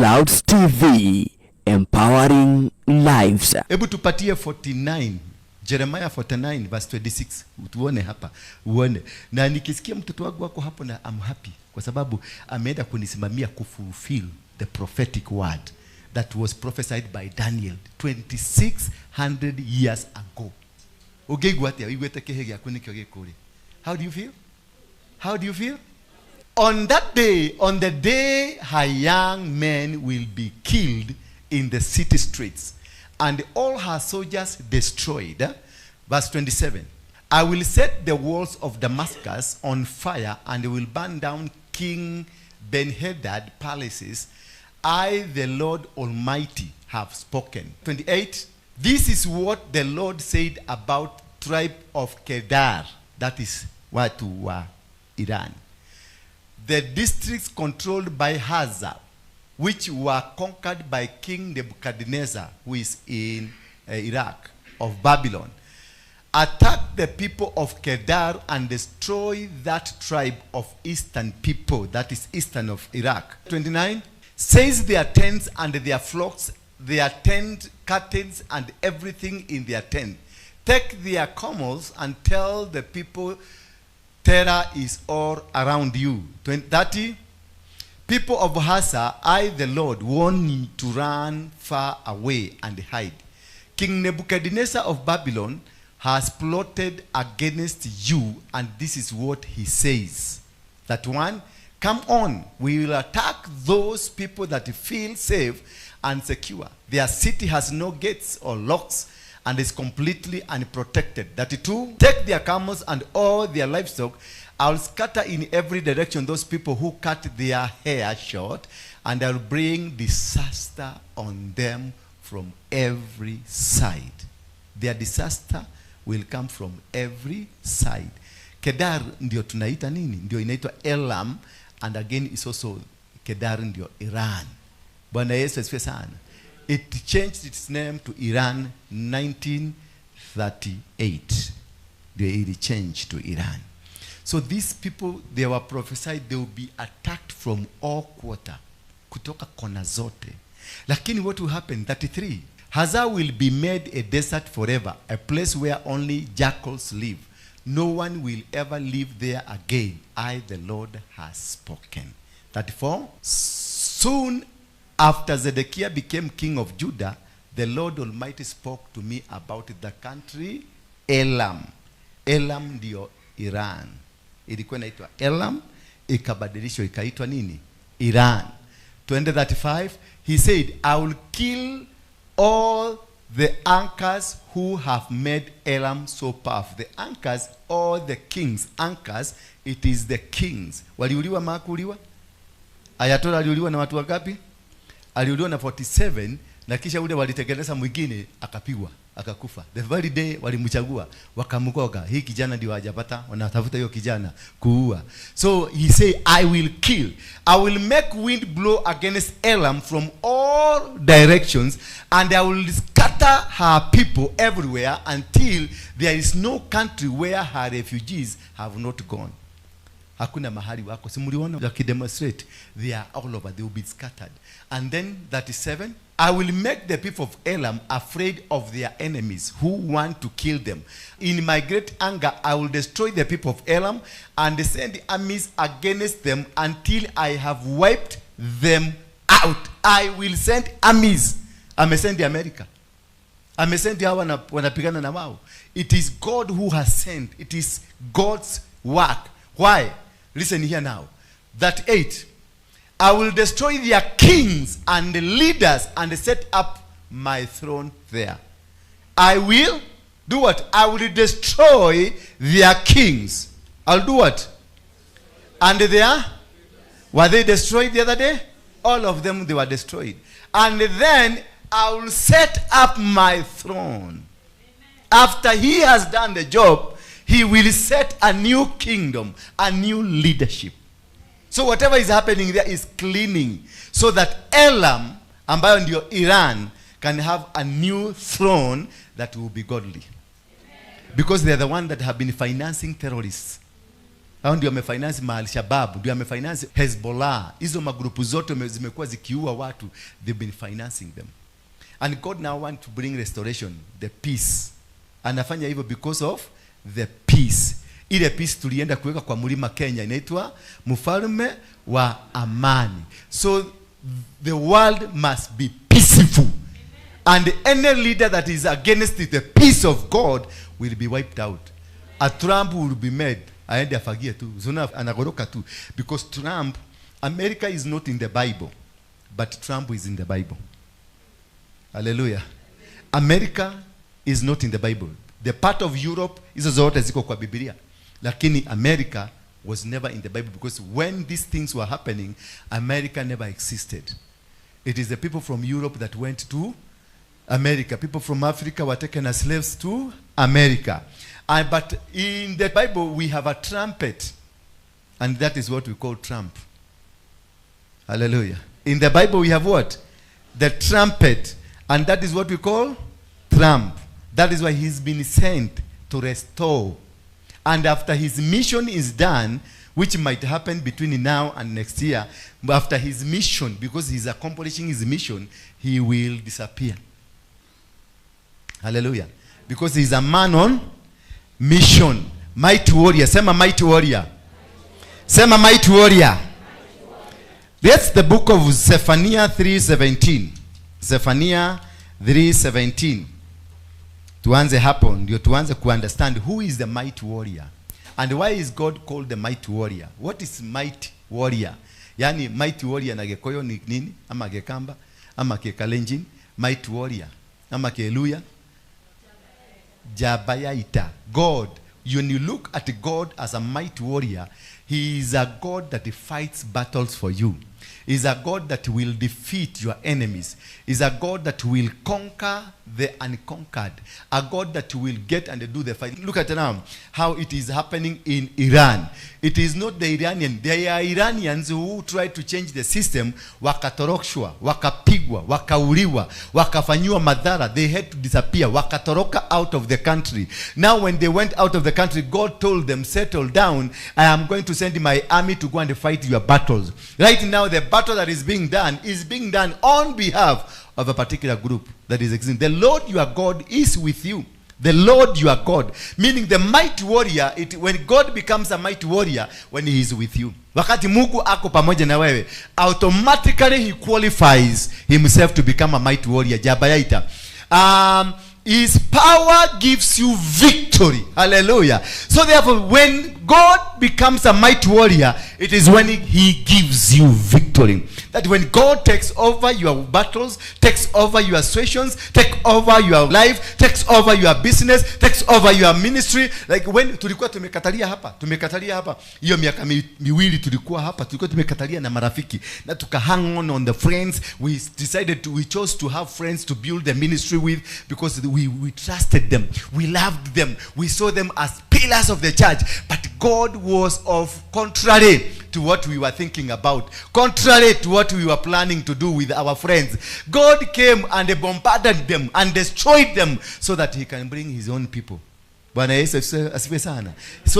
Clouds TV, empowering lives. Hebu tupatie 49, Jeremiah 49 verse 26. Tuone hapa, uone. Na nikisikia mtoto wangu wako hapo na I'm happy kwa sababu ameenda kunisimamia kufulfill the prophetic word that was prophesied by Daniel 2600 years ago. How do you feel? How do you feel? On that day, on the day her young men will be killed in the city streets and all her soldiers destroyed. Verse 27. I will set the walls of Damascus on fire and will burn down King Ben-Hadad's palaces. I, the Lord Almighty, have spoken. 28. This is what the Lord said about tribe of Kedar. That is watu wa Iran. The districts controlled by Hazar, which were conquered by King Nebuchadnezzar, who is in Iraq, of Babylon. Attack the people of Kedar and destroy that tribe of eastern people, that is eastern of Iraq. 29. Seize their tents and their flocks, their tent curtains and everything in their tent. Take their camels and tell the people terror is all around you. 30. People of Hazar, I the Lord warn you to run far away and hide. King Nebuchadnezzar of Babylon has plotted against you, and this is what he says. That one, come on, we will attack those people that feel safe and secure. Their city has no gates or locks and is completely unprotected. 32, take their camels and all their livestock. I will scatter in every direction those people who cut their hair short, and I will bring disaster on them from every side. Their disaster will come from every side. Kedar ndio tunaita nini? Ndio inaitwa Elam, and again is also Kedar ndio Iran. Bwana Yesu asifiwe sana. It changed its name to Iran 1938. They changed to Iran. So these people, they were prophesied they will be attacked from all quarter, kutoka kona zote. Lakini what will happen? 33. Hazar will be made a desert forever, a place where only jackals live. No one will ever live there again. I, the Lord, has spoken. 34. Soon after Zedekiah became king of Judah, the Lord Almighty spoke to me about the country Elam. Elam ndio Iran. Ilikuwa inaitwa Elam, ikabadilishwa ikaitwa nini? Iran. 35. He said, I will kill all the anchors who have made Elam so powerful. The anchors, all the kings. Anchors, it is the kings. Waliuliwa makuliwa? Ayatola aliuliwa na watu wangapi? Aliuliwa na 47, na kisha ule walitengeneza mwingine akapigwa, akakufa. The very day walimchagua, wakamkoga. Hii kijana ndio hajapata, wanatafuta hiyo kijana kuua. So he say, I will kill. I will make wind blow against Elam from all directions, and I will scatter her people everywhere until there is no country where her refugees have not gone. Hakuna mahali wako. Simuliona wakidemonstrate. They are all over. They will be scattered. And then 37. I will make the people of Elam afraid of their enemies who want to kill them. In my great anger, I will destroy the people of Elam and send armies against them until I have wiped them out. I will send armies. Amesend America. Amesend hawa wanapigana na wao. It is God who has sent. It is God's work. Why? Listen here now. 38. I will destroy their kings and the leaders and set up my throne there. I will do what? I will destroy their kings. I'll do what? And were they destroyed the other day? All of them, they were destroyed. And then I will set up my throne. After he has done the job, he will set a new kingdom, a new leadership. So whatever is happening there is cleaning, so that Elam, ambayo ndio Iran, can have a new throne that will be godly. Because they are the one that have been financing terrorists. Hao ndio wamefinance Al-Shabaab, ndio wamefinance Hezbollah. Hizo magrupu zote zimekuwa zikiua watu. They've been financing them. And God now wants to bring restoration, the peace. Anafanya hivyo because of the peace. Ile peace tulienda kuweka kwa mlima Kenya inaitwa mfalme wa amani. So the world must be peaceful. And any leader that is against the peace of God will be wiped out. A Trump will be made. Aende afagie tu. Zona anagoroka tu. Because Trump, America is not in the Bible. But Trump is in the Bible. Hallelujah. America is not in the Bible. The part of Europe, hizo zote ziko kwa Biblia. Lakini America was never in the Bible, because when these things were happening, America never existed. It is the people from Europe that went to America. People from Africa were taken as slaves to America. But in the Bible, we have a trumpet. And that is what we call Trump. Hallelujah. In the Bible, we have what? The trumpet. And that is what we call Trump. That is why he's been sent to restore. And after his mission is done, which might happen between now and next year, after his mission, because he's accomplishing his mission, he will disappear. Hallelujah. Because he's a man on mission. Mighty warrior. Sema mighty warrior. Sema mighty warrior. That's the book of Zephaniah 3:17. Zephaniah 3:17. Tuanze hapo ndio tuanze understand who is the mighty warrior and why is God called the mighty warrior. What is mighty warrior? Yani mighty warrior na Gekoyo ni nini? Ama Gekamba ama Kekalenjin? Mighty warrior ama Keluya? Jabayaita. God. When you look at God as a mighty warrior, he is a God that fights battles for you. He is a God that will defeat your enemies. He is a God that will conquer the unconquered. A God that will get and do the fight. Look at now how it is happening in Iran. It is not the Iranian. They are Iranians who try to change the system. Wakatoroshwa, wakapigwa, wakauliwa, wakafanyiwa madhara. They had to disappear. Wakatoroka out of the country. Now when they went out of the country, God told them, settle down. I am going to send my army to go and fight your battles. Right now the battle that is being done on behalf of a particular group that is existing. The Lord your God is with you. The Lord your God. Meaning the mighty warrior, when God becomes a mighty warrior, when he is with you. Wakati Mungu ako pamoja na wewe, automatically he qualifies himself to become a mighty warrior. Jabayaita. His power gives you victory. Hallelujah. So therefore, when God becomes a mighty warrior, it is when he gives you victory. That when God takes over your battles, takes over your situations, takes over your life, takes over your business, takes over your ministry. Like when tulikuwa tumekatalia hapa. Hiyo miaka miwili tulikuwa hapa, tulikuwa tumekatalia na marafiki. Na tuka hang on the friends. We chose to have friends to build the ministry with, because we trusted them. We loved them. We saw them as pillars of the church. But God was contrary to what we were thinking about, contrary to what we were planning to do with our friends. God came and bombarded them and destroyed them so that he can bring his own people. So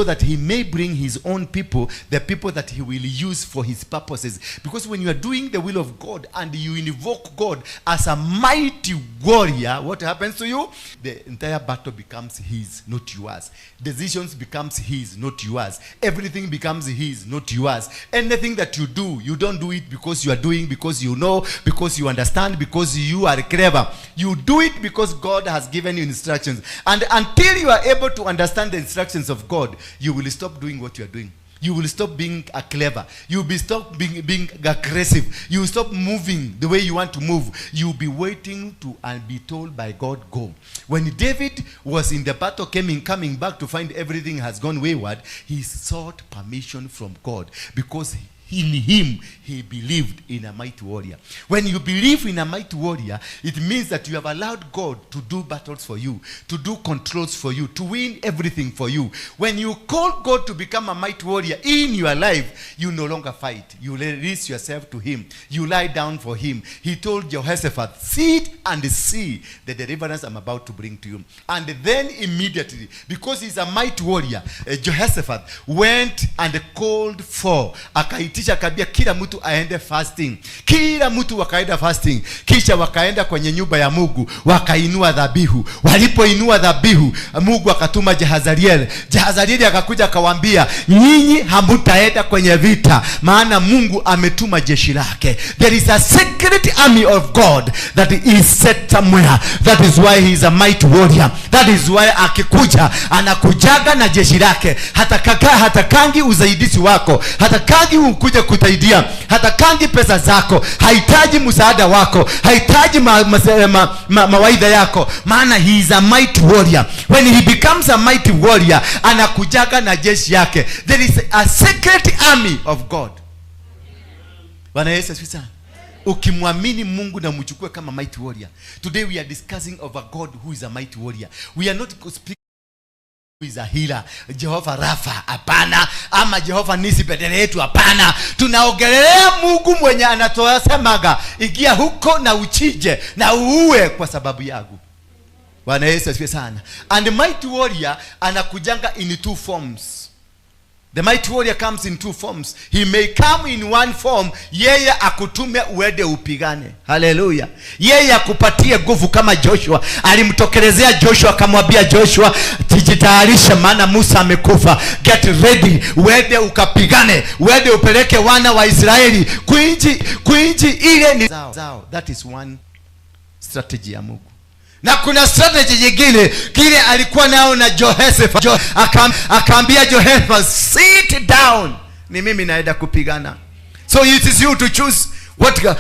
that he may bring his own people, the people that he will use for his purposes. Because when you are doing the will of God and you invoke God as a mighty warrior, what happens to you? The entire battle becomes his, not yours. Decisions becomes his, not yours. Everything becomes his, not yours. Anything that you do, you don't do it because you are doing, because you know, because you understand, because you are clever. You do it because God has given you instructions. And until you are able to understand the instructions of God, you will stop doing what you are doing. You will stop being clever. You will stop being aggressive. You will stop moving the way you want to move. You will be waiting to and be told by God, go. When David was in the battle, coming back to find everything has gone wayward, he sought permission from God, because in him he believed in a mighty warrior. When you believe in a mighty warrior, it means that you have allowed God to do battles for you, to do controls for you, to win everything for you. When you call God to become a mighty warrior in your life, you no longer fight. You release yourself to him. You lie down for him. He told Jehoshaphat, sit and see the deliverance I'm about to bring to you. And then immediately, because he's a mighty warrior, Jehoshaphat went and called for, akaitisha kabia kila mtu aende fasting. Kila mtu wakaenda fasting. Kisha wakaenda kwenye nyumba ya Mungu, wakainua dhabihu. Walipoinua dhabihu, Mungu akatuma Jehazarieli akakuja akawaambia, nyinyi hamutaenda kwenye vita, maana Mungu ametuma jeshi lake. There is a secret army of God that is set somewhere. That is why he is a mighty warrior. That is why akikuja anakujaga na jeshi lake. Hatakangi usaidizi wako, hatakangi ukuje kusaidia, hatakangi pesa zako, hahitaji msaada wako, hahitaji mawaidha yako, maana he is a mighty warrior. When he becomes a mighty warrior, anakujaga na jeshi yake. There is a secret army of God. Bwana Yesu asifiwe. Ukimwamini Mungu na mchukue kama mighty warrior. Today we are discussing of a God who is a mighty warrior. We are not speaking who is a healer, Jehovah Rafa, hapana, ama Jehovah Nisi bedele yetu, hapana. Tunaongelea Mungu mwenye anatoa semaga, ingia huko na uchije na uue kwa sababu yangu. Bwana Yesu asifiwe sana. And the mighty warrior anakujanga in two forms. The mighty warrior comes in two forms. He may come in one form, yeye akutume uende upigane. Hallelujah. Yeye akupatie nguvu kama Joshua. Alimtokelezea Joshua akamwambia Joshua, jitayarisha maana Musa amekufa. Get ready, uende ukapigane. Uende upeleke wana wa Israeli kuinchi ile ni zao. That is one strategy ya Mungu. Na kuna strategy nyingine kile alikuwa nao na Jehoshaphat. Akaambia Jehoshaphat, sit down, ni mimi naenda kupigana. So it is you to choose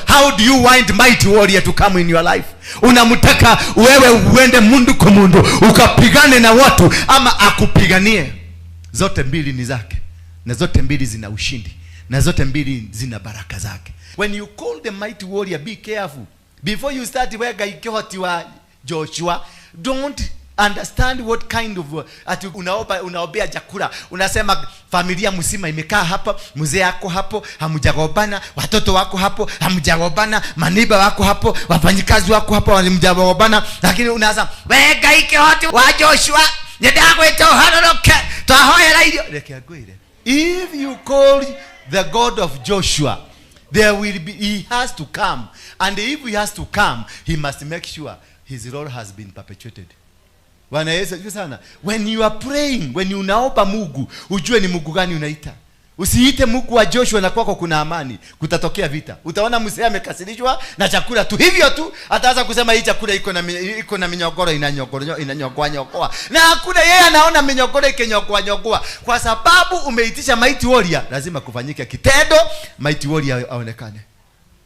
how do you want mighty warrior to come in your life. Unamtaka wewe uende mundu kwa mundu ukapigane na watu, ama akupiganie? Zote mbili ni zake, na zote mbili zina ushindi, na zote mbili zina baraka zake. When you call the mighty warrior, be careful before you start wega ikihoti wa Joshua. Don't understand what kind of unaobea chakula. Unasema familia mzima imekaa hapa, mzee yako hapo, hamjagobana, watoto wako hapo, hamjagobana, maniba wako hapo, wafanyikazi wako hapo, hamjagobana, lakini unaanza wega ikihoti wa Joshua ndagwete haroroke twahoera irio reke agwire. If you call the God of Joshua, there will be, he has to come, and if he has to come, he must make sure his role has been perpetuated. Bwana Yesu sana. When you are praying, when you naomba Mungu, ujue ni Mungu gani unaita. Usiite Mungu wa Joshua na kwako kuna amani, kutatokea vita. Utaona Musa amekasirishwa na chakula tu, hivyo tu ataanza kusema hii chakula iko na minyogoro, inanyokoa. Na hakuna, yeye anaona minyogoro ikinyokoa. Kwa sababu umeitisha mighty warrior, lazima kufanyike kitendo, mighty warrior aonekane.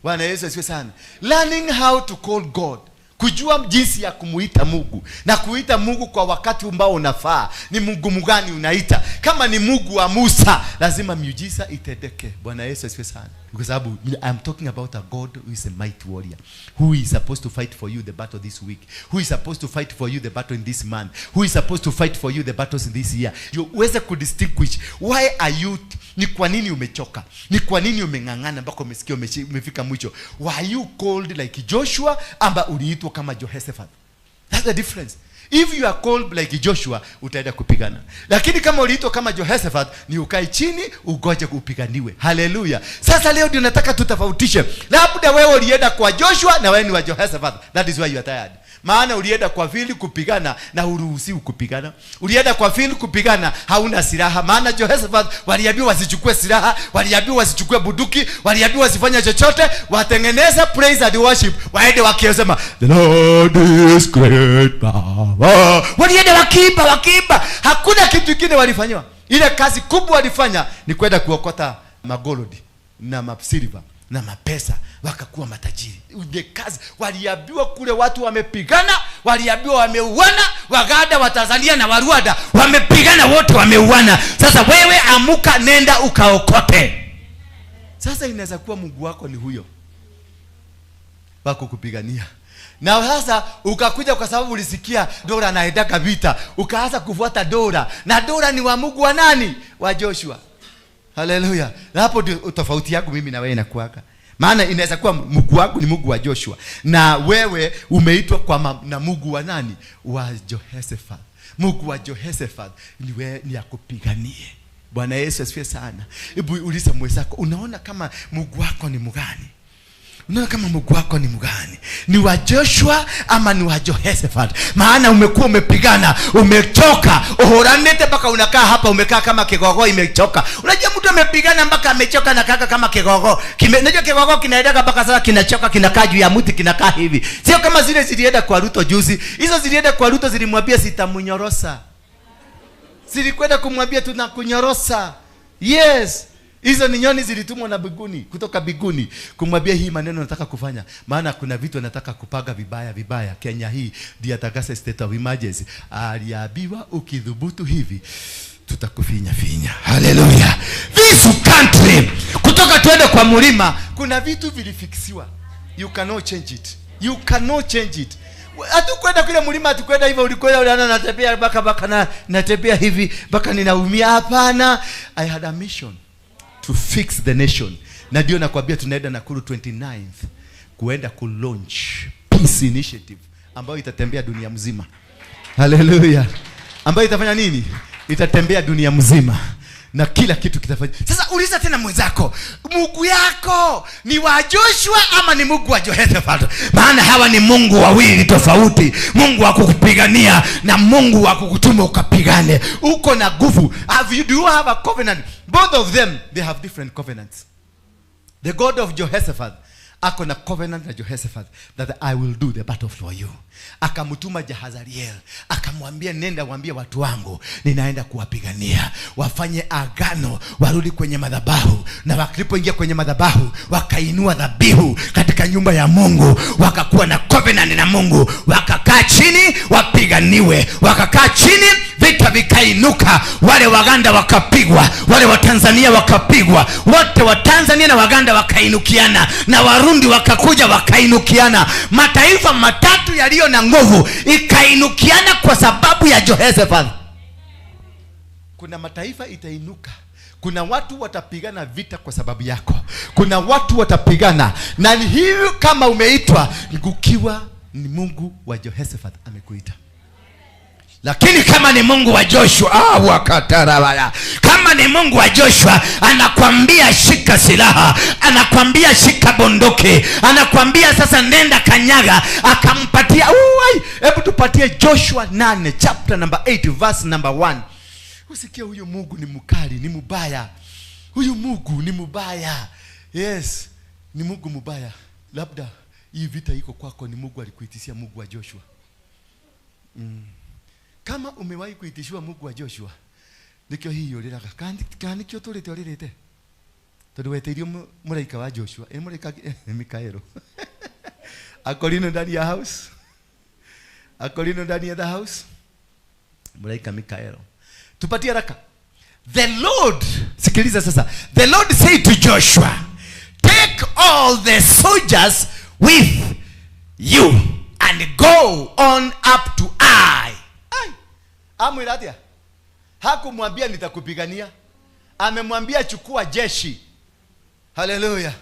Bwana Yesu asifiwe sana. Learning how to call God, kujua jinsi ya kumuita Mungu na kuita Mungu kwa wakati ambao unafaa. Ni Mungu mgani unaita? Kama ni Mungu wa Musa, lazima miujiza itendeke. Bwana Yesu asifiwe sana. Kwa sababu I'm talking about a God who is a mighty warrior, who is supposed to fight for you the battle this week, who is supposed to fight for you the battle in this month, who is supposed to fight for you the battles in this year. You uweze kudistinguish, why are you, ni kwa nini umechoka, ni kwa nini umengangana mpaka umesikia umefika mwisho. Why you called like Joshua amba uliitwa kama Jehoshaphat? That's the difference. If you are called like Joshua, utaenda kupigana. Lakini kama uliitwa kama Jehoshaphat, ni ukae chini ugoje kupiganiwe. Hallelujah. Sasa leo ndio nataka tutafautishe. Labda wewe ulienda kwa Joshua na wewe ni wa Jehoshaphat. That is why you are tired. Maana ulienda kwa vili kupigana na huruhusiwi kupigana. Ulienda kwa vili kupigana, hauna silaha. Maana Jehoshaphat waliambiwa wasichukue silaha, waliambiwa wasichukue bunduki, waliambiwa wasifanye chochote, watengeneza praise and worship. Waende wakisema the Lord is great power. Walienda wakiimba. Hakuna kitu kingine walifanywa. Ile kazi kubwa walifanya ni kwenda kuokota magolodi na mapsilva na mapesa, wakakuwa matajiri. Ile kazi waliambiwa kule, watu wamepigana, waliambiwa wameuana, Waganda wa Tanzania na Waruanda wamepigana, wote wameuana. Sasa wewe amuka, nenda ukaokote. Sasa inaweza kuwa Mungu wako ni huyo wako kupigania. Na sasa ukakuja kwa sababu ulisikia Ndura anaenda vita, ukaanza kufuata Ndura. Na Ndura ni wa Mungu wa nani? Wa Joshua. Haleluya. Na hapo ndio tofauti yako mimi na wewe inakuwaka. Maana inaweza kuwa Mungu wako ni Mungu wa Joshua, na wewe umeitwa kwa na Mungu wa nani? Wa Jehoshaphat. Mungu wa Jehoshaphat ni akupiganie. Bwana Yesu asifiwe sana. Hebu uliza mwenzako, unaona kama Mungu wako ni mgani? Unaona kama Mungu wako ni mgani? Ni wa Joshua ama ni wa Jehoshaphat? Maana umekuwa umepigana, umechoka, uhoranete mpaka unakaa hapa umekaa kama kigogo imechoka. Unajua mtu amepigana mpaka amechoka na kaka kama kigogo. Unajua kigogo kinaenda mpaka sasa kinachoka, kinakaa juu ya mti kinakaa hivi. Sio kama zile zilienda kwa Ruto juzi. Hizo zilienda kwa Ruto zilimwambia sitamunyorosa. Zilikwenda kumwambia tunakunyorosa. Yes. Hizo ni nyoni zilitumwa na biguni, kutoka biguni kumwambia hii maneno nataka kufanya. Maana kuna vitu nataka kupaga vibaya. Kenya hii ndio atakase state of emergency. Aliambiwa ukidhubutu hivi tutakufinya. Hallelujah. This country kutoka tuende kwa mlima, kuna vitu vilifiksiwa. You cannot change it. You cannot change it. Hatukwenda kule mlima, hatukwenda hivyo ulikwenda uliana natembea baka na natembea hivi baka ninaumia. Hapana. I had a mission to fix the nation. Na ndio nakwambia tunaenda Nakuru 29th kuenda ku launch peace initiative ambayo itatembea dunia mzima. Hallelujah. Ambayo itafanya nini? Itatembea dunia mzima na kila kitu kitafanya. Sasa uliza tena mwenzako, Mungu yako ni wa Joshua ama ni Mungu wa Jehoshaphat? Maana hawa ni Mungu wawili tofauti. Mungu wa kukupigania na Mungu wa kukutuma ukapigane. Uko na nguvu. Do you have a covenant? Both of them, they have different covenants. The God of Jehoshaphat ako na covenant na Jehoshaphat that I will do the battle for you. Akamutuma Jahazariel, akamwambia nenda waambie watu wangu ninaenda kuwapigania, wafanye agano, warudi kwenye madhabahu. Na walipoingia kwenye madhabahu wakainua dhabihu katika nyumba ya Mungu, wakakuwa na covenant na Mungu, wakakaa chini wapiganiwe. Wakakaa chini, vita vikainuka, wale Waganda wakapigwa, wale wa Tanzania wakapigwa, wote wa Tanzania na Waganda wakainukiana, na Warundi wakakuja wakainukiana. Mataifa matatu yaliyo na nguvu ikainukiana kwa sababu ya Jehoshaphat. Kuna mataifa itainuka. Kuna watu watapigana vita kwa sababu yako. Kuna watu watapigana. Na ni hivyo kama umeitwa, ukiwa ni Mungu wa Jehoshaphat amekuita. Lakini kama ni Mungu wa Joshua, wakatarabaya. Kama ni Mungu wa Joshua, anakuambia shika silaha, anakuambia shika bunduki, anakuambia sasa nenda kanyaga, akampatia. Hebu tupatie Joshua 8 chapter number 8 verse number 1. Usikia huyo Mungu ni mkali, ni mbaya. Huyo Mungu ni mbaya. Yes, ni Mungu mbaya. Labda hii vita iko kwako, ni Mungu alikuitishia Mungu wa Joshua. Kama umewahi kuitishiwa Mungu wa Joshua, nikyo hiyo liraga kandi kyo tulete tuweterio muraika wa Joshua muraika Mikaelo akolino ndani ya house, akolino ndani ya the house, muraika Mikaelo. Tupatie raka. The Lord, sikiliza sasa. The Lord said to Joshua, take all the soldiers with you and go on up to Ai. Amwiratia. Hakumwambia nitakupigania. Amemwambia chukua jeshi. Hallelujah.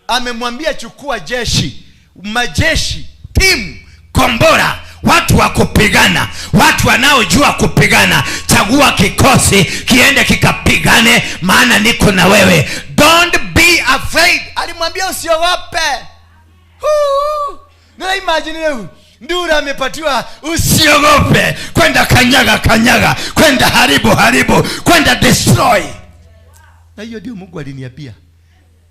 Amemwambia chukua jeshi, majeshi, timu, kombora, watu wa kupigana, watu wanaojua kupigana. Chagua kikosi kiende kikapigane, maana niko na wewe. Don't be afraid. Alimwambia usiogope. Na imagine leo Ndura amepatiwa usiogope, kwenda kanyaga, kwenda haribu, kwenda destroy. Na hiyo ndio Mungu aliniambia.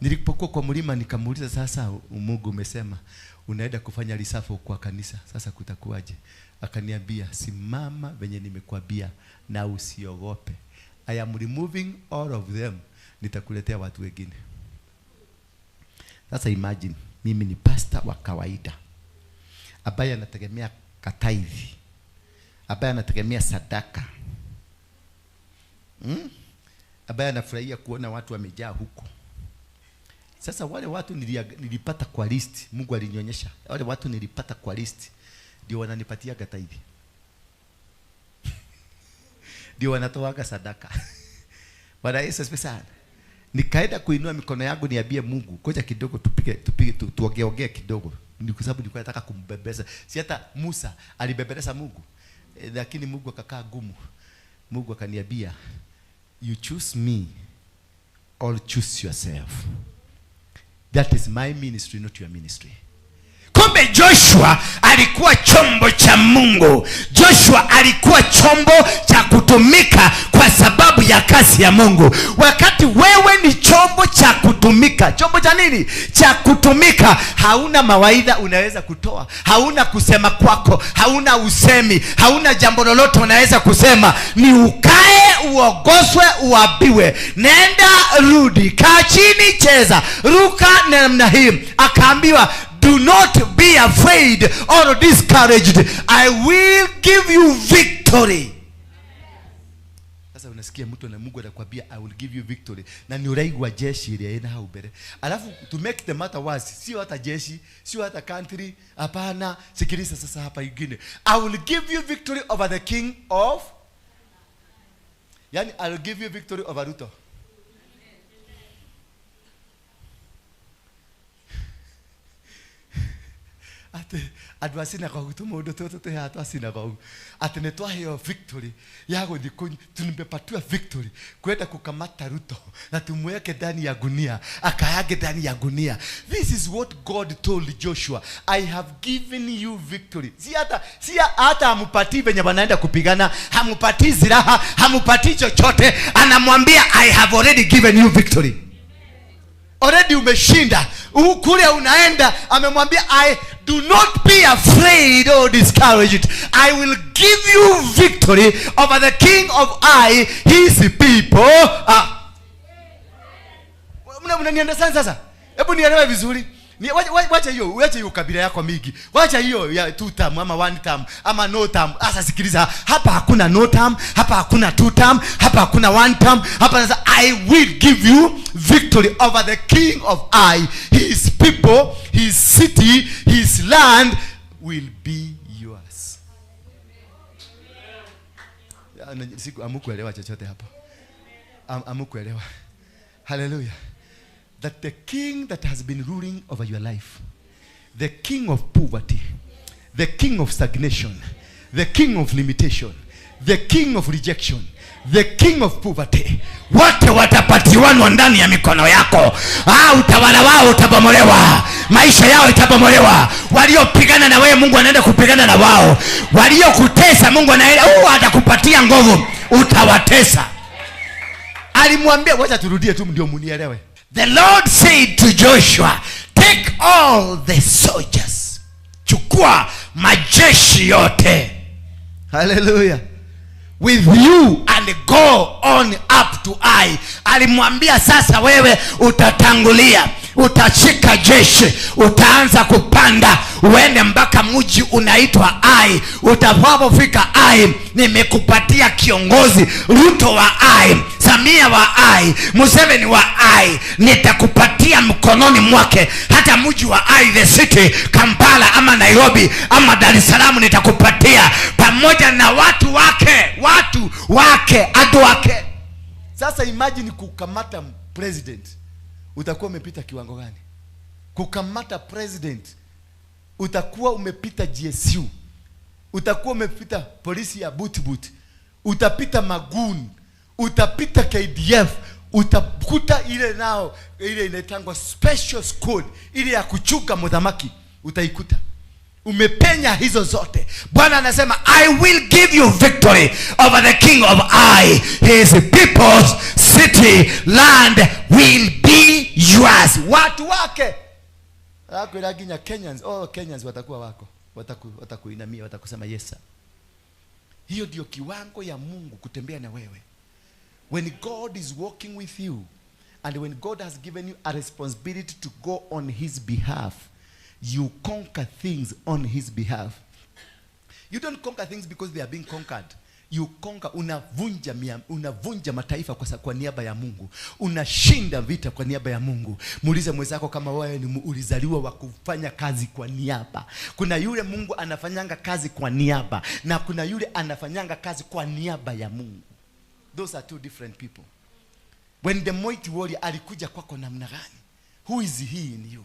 Nilipokuwa kwa mlima nikamuuliza, sasa Mungu umesema unaenda kufanya risafu kwa kanisa, sasa kutakuwaje? Akaniambia, simama venye nimekuambia na usiogope. I am removing all of them. Nitakuletea watu wengine. Sasa imagine, mimi ni pastor wa kawaida ambaye anategemea kataithi, ambaye anategemea sadaka, ambaye anafurahia kuona watu wamejaa huko. Sasa wale watu nilipata kwa list, Mungu alinionyesha. Wale watu nilipata kwa list ndio wananipatia gataidi. Ndio wanatoaga sadaka. Bwana Yesu asifiwe sana. Nikaenda kuinua mikono yangu niambie Mungu, ngoja kidogo tuongee kidogo. Ni kwa sababu nilikuwa nataka kumbebeza. Si hata Musa alibebeleza Mungu. Lakini Mungu akakaa gumu. Mungu akaniambia, you choose me or choose yourself. That is my ministry, not your ministry. Kumbe Joshua alikuwa chombo cha Mungu. Joshua alikuwa chombo cha kutumika kwa sababu ya kazi ya Mungu. Wakati wewe ni chombo cha kutumika, chombo cha nini? Cha kutumika. Hauna mawaidha unaweza kutoa, hauna kusema kwako, hauna usemi, hauna jambo lolote unaweza kusema. Ni ukae, uogoswe, uabiwe. Nenda, rudi, kaa chini, cheza, ruka namna hii. Akaambiwa, do not be afraid or discouraged. I will give you victory. Sasa unasikia mtu na Mungu anakuambia I will give you victory. Na ni uraigu wa jeshi ile ina haubere. Alafu to make the matter worse, sio hata jeshi, sio hata country, hapana. Sikiliza sasa hapa ingine. I will give you victory over the king of, yani I will give you victory over Ruto. Ate adwasina kwa kutumo udototo ya atwasina kwa ate netwa hiyo victory yago dikoni tunimepatiwa victory kwenda kukamata Ruto na tumweke ndani ya gunia akayage ndani ya gunia. This is what God told Joshua, I have given you victory. Si hata hamupatii venye wanaenda kupigana, hamupatii ziraha, hamupatii chochote, anamwambia I have already given you victory. Already umeshinda. Kule unaenda amemwambia I do not be afraid or discouraged. I will give you victory over the king of his people. Mnanielewa sasa? Hebu nielewe vizuri. Wacha hiyo kabila yako mingi. Wacha hiyo ya 2 term ama 1 term ama no term. Asa sikiliza, hapa hakuna no term, hapa hakuna 2 term, hapa hakuna 1 term. Hapa sasa I will give you victory over the king of his people, his city, his land will be yours. Siku amukuelewa chochote hapa. Amukuelewa. Hallelujah. That the king that has been ruling over your life, the king of poverty, the king of stagnation, the king of limitation, the king of rejection, the king of poverty, wote watapatiwa ndani ya mikono yako. Utawala wao utabomolewa, maisha yao itabomolewa. Waliopigana na wewe Mungu anaenda kupigana na wao. Waliokutesa Mungu anaenda atakupatia nguvu, utawatesa. Alimwambia, wacha turudie tu ndio munielewe. The Lord said to Joshua, take all the soldiers. Chukua majeshi yote. Hallelujah. With you and go on up to Alimwambia sasa wewe utatangulia, utashika jeshi, utaanza kupanda, uende mpaka mji unaitwa Utapofika nimekupatia kiongozi, Ruto wa Samia wa Museveni wa nitakupatia mkononi mwake. Hata mji wa the city, Kampala ama Nairobi ama Dar es Salaam nitakupatia pamoja na watu wake, adu wake. Sasa imagine kukamata president. Utakuwa umepita kiwango gani? Kukamata president utakuwa umepita GSU, utakuwa umepita polisi ya boot, utapita magoon, utapita KDF, utakuta ile inaitangwa special squad, ile ya kuchuka mudhamaki, utaikuta. Umepenya hizo zote. Bwana anasema I will give you victory over the king of his people's city, land will be yours. Watu wake. Hakuiraginya Kenyans, Kenyans watakuwa wako. Watakuinamia, watakusema yes sir. Hiyo ndio kiwango ya Mungu kutembea na wewe. When God is walking with you and when God has given you a responsibility to go on his behalf, you conquer things on his behalf. You don't conquer things because they are being conquered. You conquer, unavunja mataifa kwa niaba ya Mungu. Unashinda vita kwa niaba ya Mungu. Muulize mwenzako kama wewe ni ulizaliwa wa kufanya kazi kwa niaba. Kuna yule Mungu anafanyanga kazi kwa niaba, na kuna yule anafanyanga kazi kwa niaba ya Mungu. Those are two different people. When the mighty warrior alikuja kwako namna gani? Who is he in you?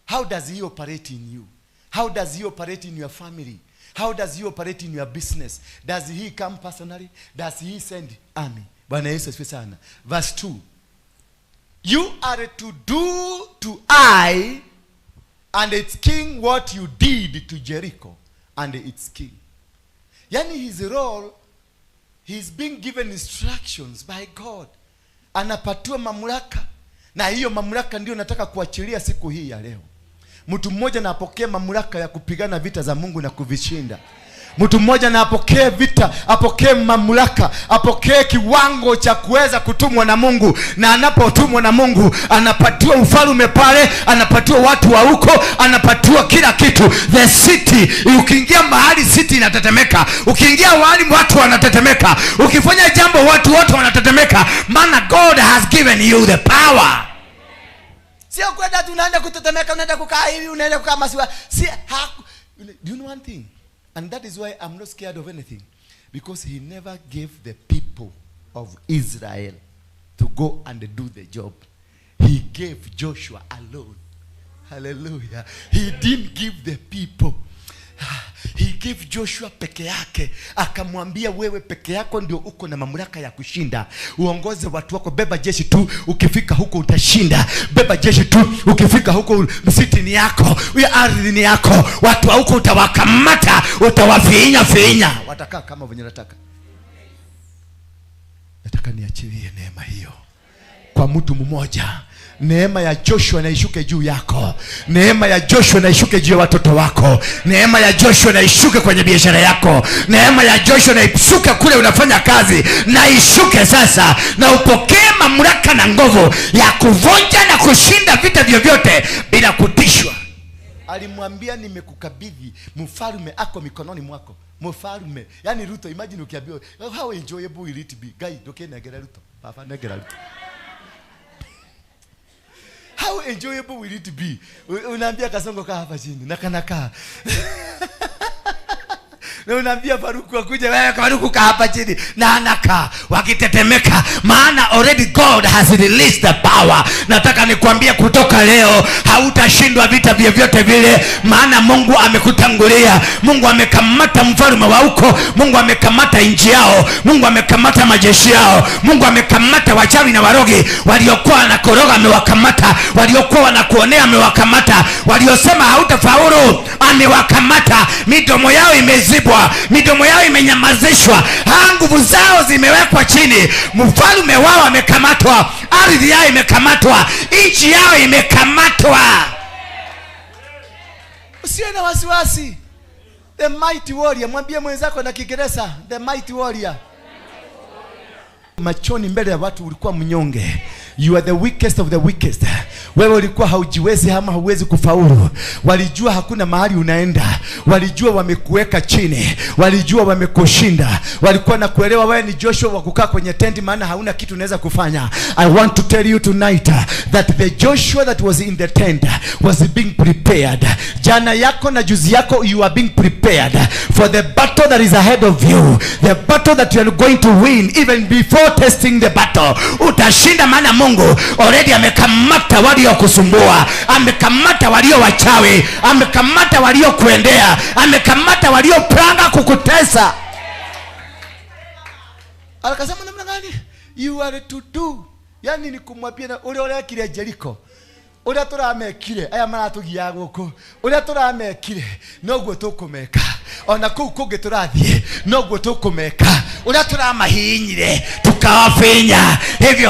How does he operate in you? How does he operate in your family? How does he operate in your business? Does he come personally? Does he send army? Bwana Yesu asifiwe sana. Verse 2. You are to do to I and its king what you did to Jericho and its king. Yani his role, he's being given instructions by God. Anapatiwa mamlaka, na hiyo mamlaka ndio nataka kuachilia siku hii ya leo. Mtu mmoja na apokee mamlaka ya kupigana vita za Mungu na kuvishinda. Mtu mmoja na apokee vita, apokee mamlaka, apokee kiwango cha kuweza kutumwa na Mungu. Na anapotumwa na Mungu, anapatiwa ufalme pale, anapatiwa watu wa huko, anapatiwa kila kitu. The city, ukiingia mahali city inatetemeka. Ukiingia mahali watu wanatetemeka. Ukifanya jambo watu wote wanatetemeka. Maana God has given you the power. Sio kwenda tunaenda kutetemeka, unaenda kukaa hivi, unaenda kukaa masiwa. Do you know one thing? And that is why I'm not scared of anything. Because he never gave the people of Israel to go and do the job. He gave Joshua alone. Hallelujah. He didn't give the people. He gave Joshua peke yake. Akamwambia wewe peke yako ndio uko na mamlaka ya kushinda. Uongoze watu wako, beba jeshi tu, ukifika huko utashinda. Beba jeshi tu, ukifika huko msiti ni yako, ardhi ni yako. Watu wa huko utawakamata, utawafinya. Watakaa kama venye nataka. Nataka niachilie neema hiyo kwa mtu mmoja. Neema ya Joshua na ishuke juu yako. Neema ya Joshua na ishuke juu ya watoto wako. Neema ya Joshua na ishuke kwenye biashara yako. Neema ya Joshua na ishuke kule unafanya kazi. Na ishuke sasa, na upokee mamlaka na nguvu ya kuvunja na kushinda vita vyovyote bila kutishwa. Alimwambia nimekukabidhi mfalme ako mikononi mwako. Mfalme, yani Ruto, imagine ukiambiwa how enjoyable will it be. Guy, dokena gera Ruto. Papa na gera Ruto. How enjoyable will it be? Unaambia Kasongo kaa hapa chini, na kanaka. Na unaambia Faruku akuja, wewe Faruku kaa hapa chini, na anakaa wakitetemeka. Maana already God has released the power. Nataka nikwambie kutoka leo hautashindwa vita vyovyote vile, maana Mungu amekutangulia. Mungu amekamata mfalme wa huko, Mungu amekamata nchi yao, Mungu amekamata majeshi yao, Mungu amekamata wachawi na warogi waliokuwa na koroga, amewakamata. Waliokuwa wanakuonea amewakamata. Waliosema hautafaulu amewakamata. Midomo yao imezibwa, midomo yao imenyamazishwa, nguvu zao zimewekwa chini. Mfalme wao amekamatwa, ardhi yao imekamatwa, nchi yao imekamatwa. Usiwe na wasiwasi. The mighty warrior, mwambie mwenzako na Kiingereza, the mighty warrior. Machoni mbele ya watu ulikuwa mnyonge. You are the weakest of the weakest. Wewe ulikuwa haujiwezi ama hauwezi kufaulu. Walijua hakuna mahali unaenda. Walijua wamekuweka chini. Walijua wamekushinda. Walikuwa na kuelewa wewe ni Joshua wa kukaa kwenye tent, maana hauna kitu unaweza kufanya. I want to tell you tonight that the Joshua that was in the tent was being prepared. Jana yako na juzi yako, you are being prepared for the battle that is ahead of you. The battle that you are going to win even before testing the battle. Utashinda, maana Mungu already amekamata walio kusumbua, amekamata walio wachawi, amekamata walio kuendea, amekamata walio panga kukutesa. Akasema namna gani? You are to do. Yani ni kumwambia na ule kile Jericho. Ule turamekire aya maratugia guko. Ule turamekire noguo tukumeka. Ona kuge turathie noguo tukumeka. Ule turamahinyire tukawafinya.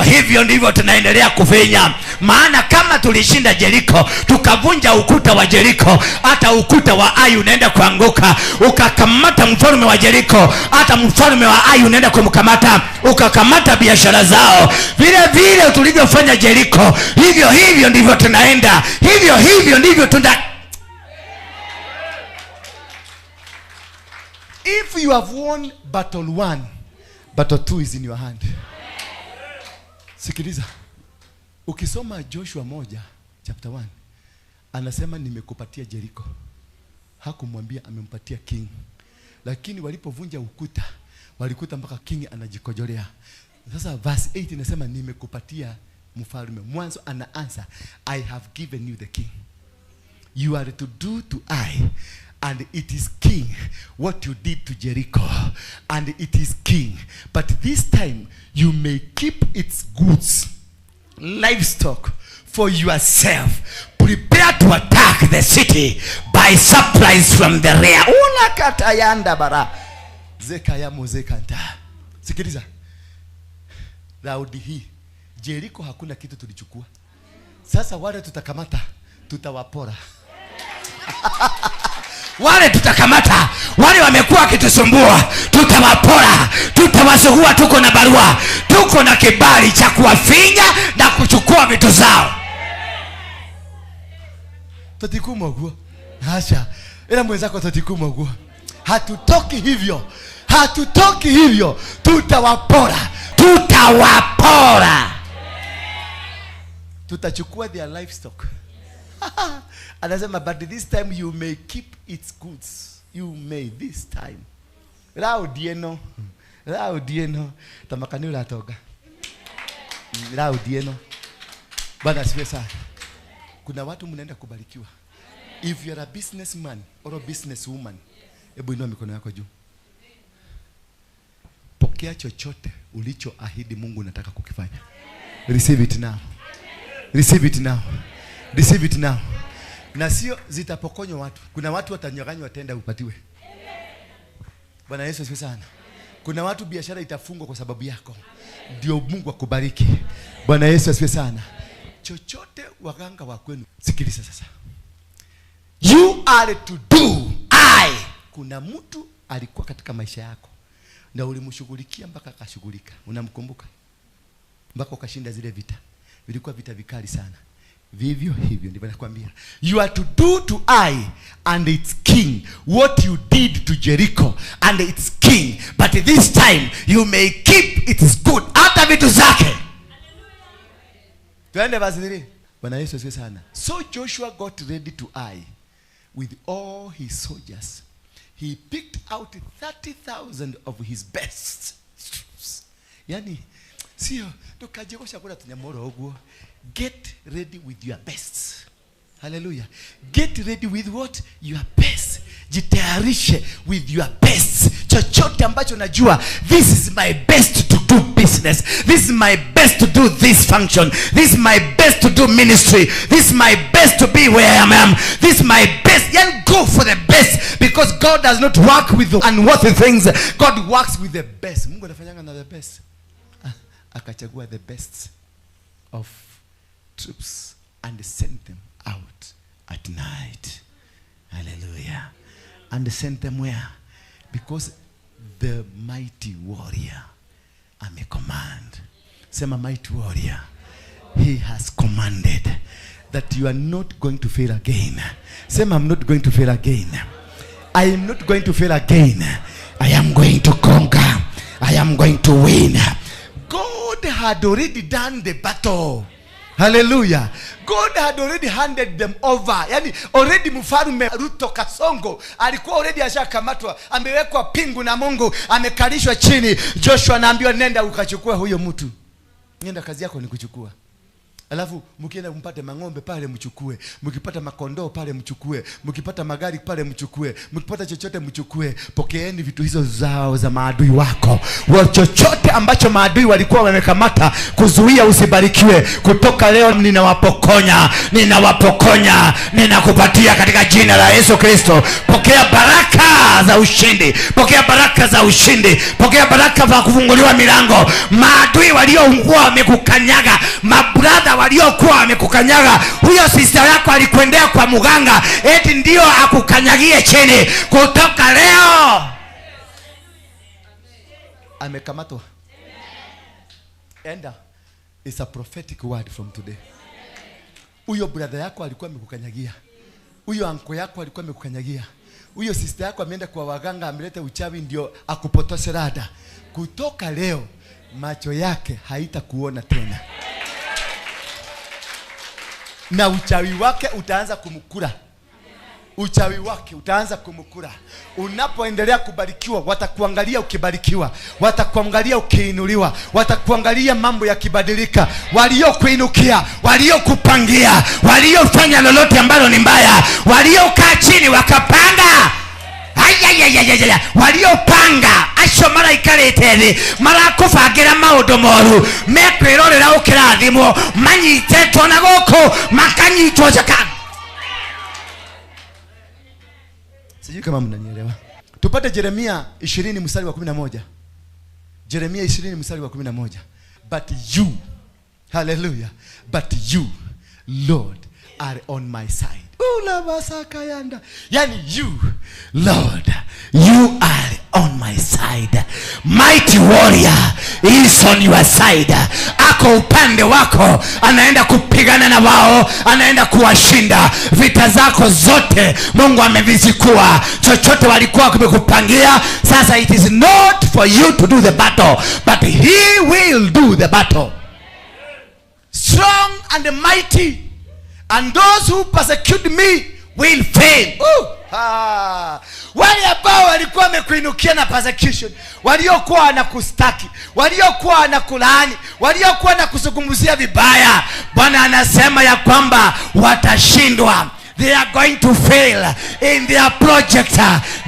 Hivyo ndivyo tunaendelea kufinya. Maana kama tulishinda Jericho, tukavunja ukuta wa Jericho, hata ukuta wa Ai unaenda kuanguka. Ukakamata mfalme wa Jericho, hata mfalme wa Ai unaenda kumkamata. Ukakamata biashara zao. Vile tulivyofanya Jericho, hivyo ndivyo tunaenda. Hivyo ndivyo If you have won battle 1, battle 2 is in your hand. Sikiliza. Ukisoma Joshua 1 chapter 1, anasema nimekupatia Jericho. Hakumwambia amempatia king. Lakini walipovunja ukuta, walikuta mpaka king anajikojolea. Sasa verse 8 inasema nimekupatia mfalme. Mwanzo ana answer, I have given you the king. You are to do to I, and it is king, what you did to Jericho, and it is king. But this time you may keep its goods, livestock, for yourself. Prepare to attack the city by surprise from the rear. Una katayanda bara. Zekaya mozekanta. Sikiliza. Raudi hii. Jericho hakuna kitu tulichukua. Sasa wale tutakamata, tutawapora. Wale tutakamata, wale wamekuwa wakitusumbua, tutawapora, tutawasuhua. Tuko na barua, tuko na kibali cha kuwafinya na kuchukua vitu zao. Totikumogwa. Hasha. Ila mwenzako totikumogwa. Hatutoki hivyo. Hatutoki hivyo. Tutawapora. Tutawapora. Tutachukua their livestock. Anasema but this time you may keep its goods. You may this time. Raudieno. Raudieno. Tamakani uratoga. Raudieno. Bwana asifiwe sana. Kuna watu mnaenda kubarikiwa. If you are a businessman or a businesswoman, hebu inua mikono yako juu. Pokea chochote ulichoahidi Mungu unataka kukifanya. Receive it now. Receive it now. Receive it now. Na sio zitapokonywa watu. Kuna watu watanyang'anywa watenda upatiwe. Bwana Yesu asifiwe sana. Kuna watu biashara itafungwa kwa sababu yako. Ndio Mungu akubariki. Bwana Yesu asifiwe sana. Chochote waganga wa kwenu, sikiliza sasa. You are to do I. Kuna mtu alikuwa katika maisha yako na ulimshughulikia mpaka akashughulika. Unamkumbuka? Mpaka ukashinda zile vita. Vilikuwa vita vikali sana. Vivyo hivyo ndivyo nakwambia. You are to do to I and its king what you did to Jericho and its king, but this time you may keep its good. Hata vitu zake. Tuende verse 3. Bwana Yesu asifiwe sana. So Joshua got ready to I with all his soldiers. He picked out 30,000 of his best. Yani sio tukajekosha kula tunyamoro ogwo. Get ready with your best. Hallelujah. Get ready with what? Your best. Jitayarishe with your best. Chochote ambacho najua, this is my best to do business. This is my best to do this function. This is my best to do ministry. This is my best to be where I am. This is my best. And go for the best, because God does not work with the unworthy things. God works with the best. Mungu anafanyanga na the best. Akachagua the best of troops and sent them out at night. Hallelujah. And sent them where? Because the mighty warrior ame command. Sema mighty warrior. He has commanded that you are not going to fail again. Sema I'm not going to fail again. I am not going to fail again. I am going to conquer. I am going to win. God had already done the battle. Hallelujah. God had already handed them over. Yani already mfalme Ruto Kasongo alikuwa already ashakamatwa, amewekwa pingu na Mungu, amekalishwa chini. Joshua anaambiwa nenda ukachukua huyo mtu. Nenda, kazi yako ni kuchukua. Alafu mkienda mpate mang'ombe pale mchukue, mkipata makondoo pale mchukue, mkipata magari pale mchukue, mkipata chochote mchukue. Pokeeni vitu hizo zao za maadui wako. Chochote ambacho maadui walikuwa wamekamata kuzuia usibarikiwe, kutoka leo ninawapokonya, ninawapokonya, ninakupatia katika jina la Yesu Kristo. Pokea baraka za ushindi, pokea baraka za ushindi, pokea baraka za kufunguliwa milango. Maadui waliokuwa wamekukanyaga, mabrada waliokuwa wamekukanyaga, huyo sister yako alikwendea kwa muganga eti ndio akukanyagie chini, kutoka leo amekamatwa. Enda. It's a prophetic word from today. Huyo brother yako alikuwa amekukanyagia, huyo anko yako alikuwa amekukanyagia, huyo sister yako ameenda kwa waganga, ameleta uchawi ndio akupotoshe rada. Kutoka leo macho yake haitakuona tena, na uchawi wake utaanza kumkura. Uchawi wake utaanza kumkura. Unapoendelea kubarikiwa, watakuangalia ukibarikiwa, watakuangalia ukiinuliwa, watakuangalia mambo yakibadilika. Waliokuinukia, waliokupangia, waliofanya lolote ambalo ni mbaya, waliokaa chini wakapanga, waliopanga acio maraikareteri marakubangira maundu moru mekwirorera ukirathimo manyitetwo na guku makanyitwo jaka. Sijui kama mnanielewa. Tupate Yeremia 20 mstari wa 11. Yeremia 20 mstari wa 11. But you, hallelujah, but you, Lord, are on my side. Yani you, Lord, you are on my side. Mighty warrior is on your side. Ako upande wako, anaenda kupigana na wao, anaenda kuwashinda. Vita zako zote Mungu amevizikua. Chochote walikuwa kumekupangia, sasa it is not for you to do the battle, but he will do the battle. Strong and mighty, and those who persecute me will fail. Wale ambao walikuwa wamekuinukia na persecution, waliokuwa na kustaki, waliokuwa na kulaani, waliokuwa na kusungumzia vibaya, Bwana anasema ya kwamba watashindwa. They are going to fail in their project.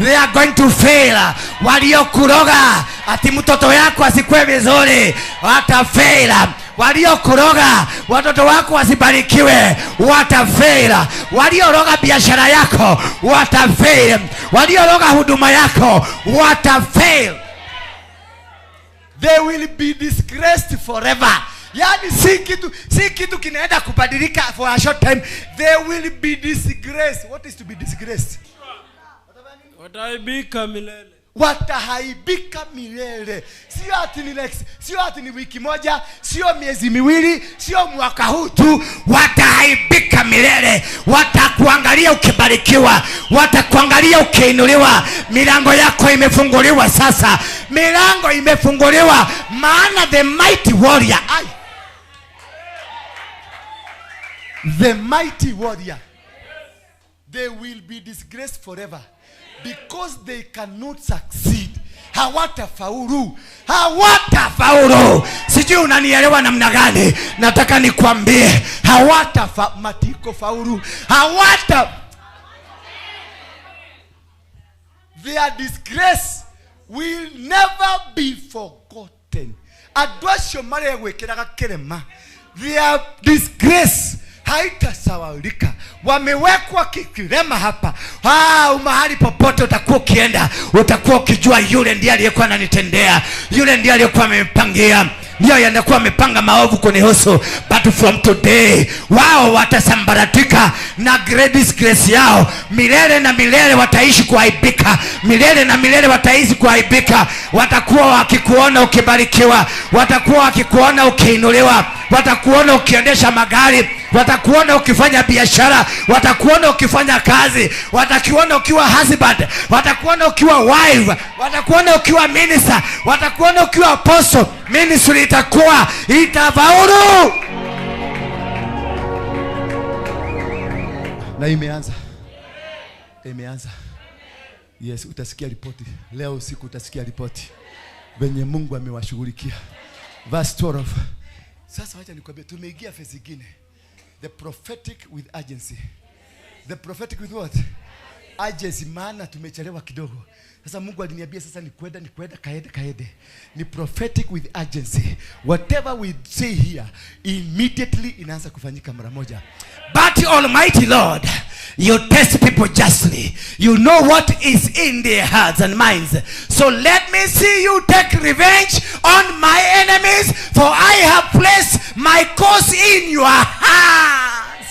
They are going to fail. Waliokuroga ati mtoto yako asikue vizuri, watafail. Waliokuroga watoto wako wasibarikiwe, watafail. Walioroga biashara yako, watafail. Walioroga huduma yako, watafail. They will be disgraced forever. Yani si kitu kinaenda kubadilika for a short time. They will be disgraced. What is to be disgraced? Wataibika milele. Watahaibika milele. Sio ati ni wiki moja, sio miezi miwili, sio mwaka huu tu. Watahaibika milele. Watakuangalia ukibarikiwa, watakuangalia ukiinuliwa. Milango yako imefunguliwa sasa. Milango imefunguliwa, maana the mighty warrior, the mighty warrior, they will be disgraced forever. Because they cannot succeed. Hawatafaulu. Sijui unanielewa namna gani? Nataka nikwambie matiko faulu. Their disgrace will never be forgotten. Adwasho mare gwekeraga kirema. Their disgrace haitasawaulika. Wamewekwa kikirema hapa. Mahali popote utakuwa ukienda, utakuwa ukijua yule ndiye aliyekuwa ananitendea, yule ndiye aliyekuwa amenipangia, ndiye yanakuwa amepanga maovu kunihusu. But from today wao watasambaratika na great disgrace yao. Milele na milele wataishi kuaibika. Milele na milele wataishi kuaibika. Watakuwa wakikuona ukibarikiwa, watakuwa wakikuona ukiinuliwa, watakuona ukiendesha magari, watakuona ukifanya biashara, watakuona ukifanya kazi, watakuona ukiwa husband, watakuona ukiwa wife, watakuona ukiwa minister, watakuona ukiwa apostle. Ministry itakuwa itafaulu. Na imeanza. Yes, utasikia ripoti leo usiku, utasikia ripoti venye Mungu amewashughulikia. Verse 12. Sasa wacha nikwambie, tumeingia phase nyingine. The prophetic with urgency. The prophetic with what? Urgency. Maana tumechelewa kidogo. Sasa Mungu aliniambia sasa ni kwenda kaede. Ni prophetic with urgency. Whatever we say here, immediately inaanza kufanyika mara moja. But Almighty Lord, you test people justly. You know what is in their hearts and minds. So let me see you take revenge on my enemies, for I have placed my cause in your hands.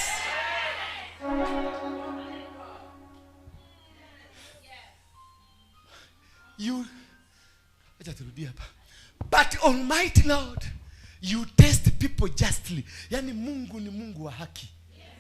But Almighty Lord, you test people justly. Yani Mungu ni Mungu wa haki.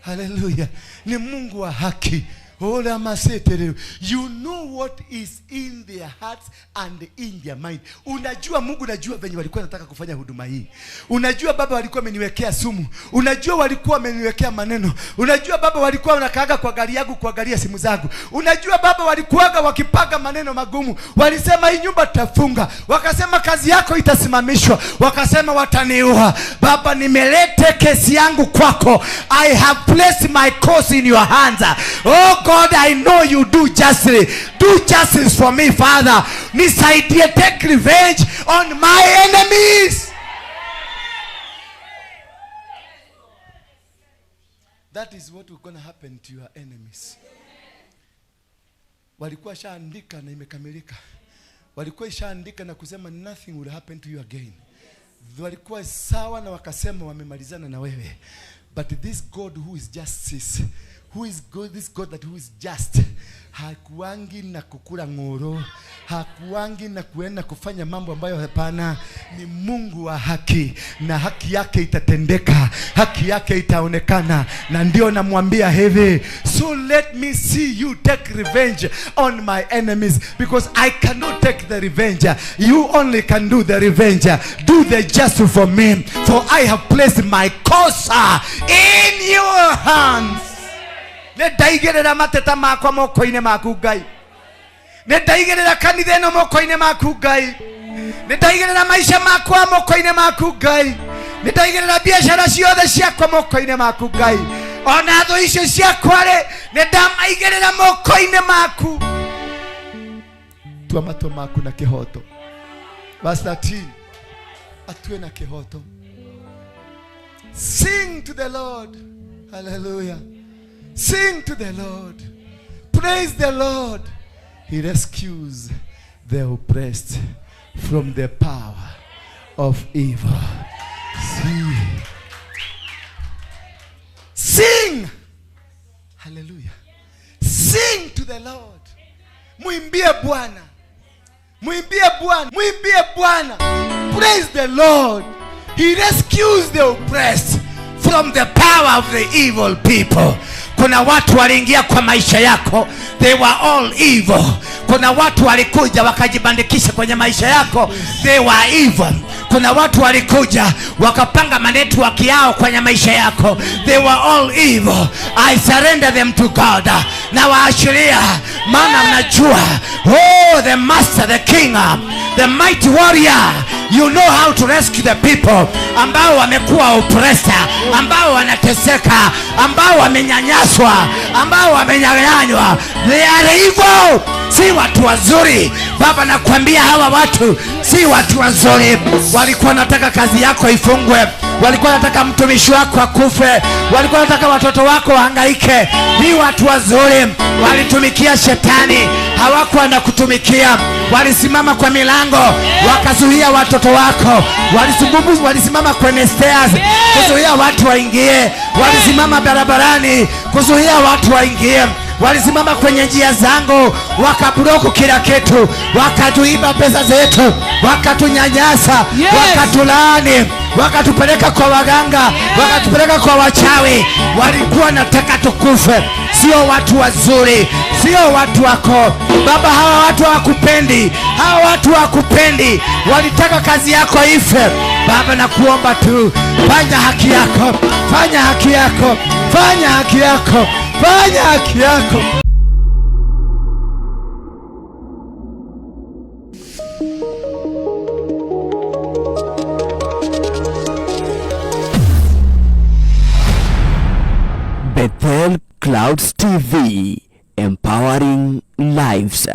Hallelujah. Ni Mungu wa haki. You know what is in their hearts and in their mind. Unajua Mungu, unajua venye walikuwa nataka kufanya huduma hii. Unajua Baba walikuwa wameniwekea sumu. Unajua walikuwa wameniwekea maneno. Unajua Baba walikuwa wanakaaga kwa gari yangu, kuangalia simu zangu. Unajua Baba walikuwaga wakipaga maneno magumu. Walisema hii nyumba tutafunga. Wakasema kazi yako itasimamishwa. Wakasema wataniua. Baba, nimelete kesi yangu kwako. I have placed my cause in your hands. Oh God, I know you do justly. Do justice for me, Father. Nisaidie, take revenge on my enemies. That is what is going to happen to your enemies. Walikuwa shaandika na imekamilika. Walikuwa shaandika na kusema nothing will happen to you again. Walikuwa sawa na wakasema wamemalizana na wewe. But this God who is justice, who is God, this God that who is just, hakuangi na kukula ngoro, hakuangi na kuenda kufanya mambo ambayo hapana. Ni Mungu wa haki, na haki yake itatendeka, haki yake itaonekana. Na ndio namwambia hivi, so let me see you take revenge on my enemies, because I cannot take the revenge. You only can do the revenge. Do the just for me, for I have placed my cause in your hands. Nedaigerera mateta makwa moko-ine maku Ngai. Nedaigerera kanitha ino moko-ine maku Ngai. Nedaigerera maisha makwa moko-ine maku Ngai. Nedaigerera biashara ciothe ciakwa moko-ine maku Ngai. Ona tho icio ciakwa ri nedamaigerera moko-ine maku. Tua matũ maku na kihoto. Verse 13. Atue na kihoto. Sing to the Lord. Hallelujah. Sing to the Lord. Praise the Lord. He rescues the oppressed from the power of evil. Sing. Hallelujah. Sing to the Lord. Muimbie Bwana. Muimbie Bwana. Muimbie Bwana. Praise the Lord. He rescues the oppressed from the power of the evil people. Kuna watu waliingia kwa maisha yako, they were all evil. Kuna watu walikuja wakajibandikisha kwenye maisha yako, they were evil. Kuna watu walikuja wakapanga network yao kwenye maisha yako, they were all evil. I surrender them to God. Na waashiria, maana mnajua, oh, the master, the king, the mighty warrior, you know how to rescue the people ambao wamekuwa oppressed, ambao wanateseka, ambao wamenyanyaswa, ambao wamenyang'anywa. They are evil. Si watu wazuri. Baba, nakwambia hawa watu si watu wazuri. Walikuwa nataka kazi yako ifungwe. Walikuwa nataka mtumishi wako akufe. Walikuwa nataka watoto wako wahangaike. Ni watu wazuri. Walitumikia shetani, hawakuwa na kutumikia. Walisimama kwa milango wakazuia watoto wako. Walisimama kwenye stairs kuzuia watu waingie. Walisimama barabarani kuzuia watu waingie. Walisimama kwenye njia zangu wakabloku kila kitu, wakatuiba pesa zetu, wakatunyanyasa, wakatulaani, wakatupeleka kwa waganga, wakatupeleka kwa wachawi. Walikuwa nataka tukufe. Sio watu wazuri, sio watu wako Baba. Hawa watu hawakupendi, hawa watu hawakupendi. Walitaka kazi yako ife. Baba, nakuomba tu, fanya haki yako, fanya haki yako, fanya haki yako, fanya haki yako. Bethel Clouds TV, empowering lives.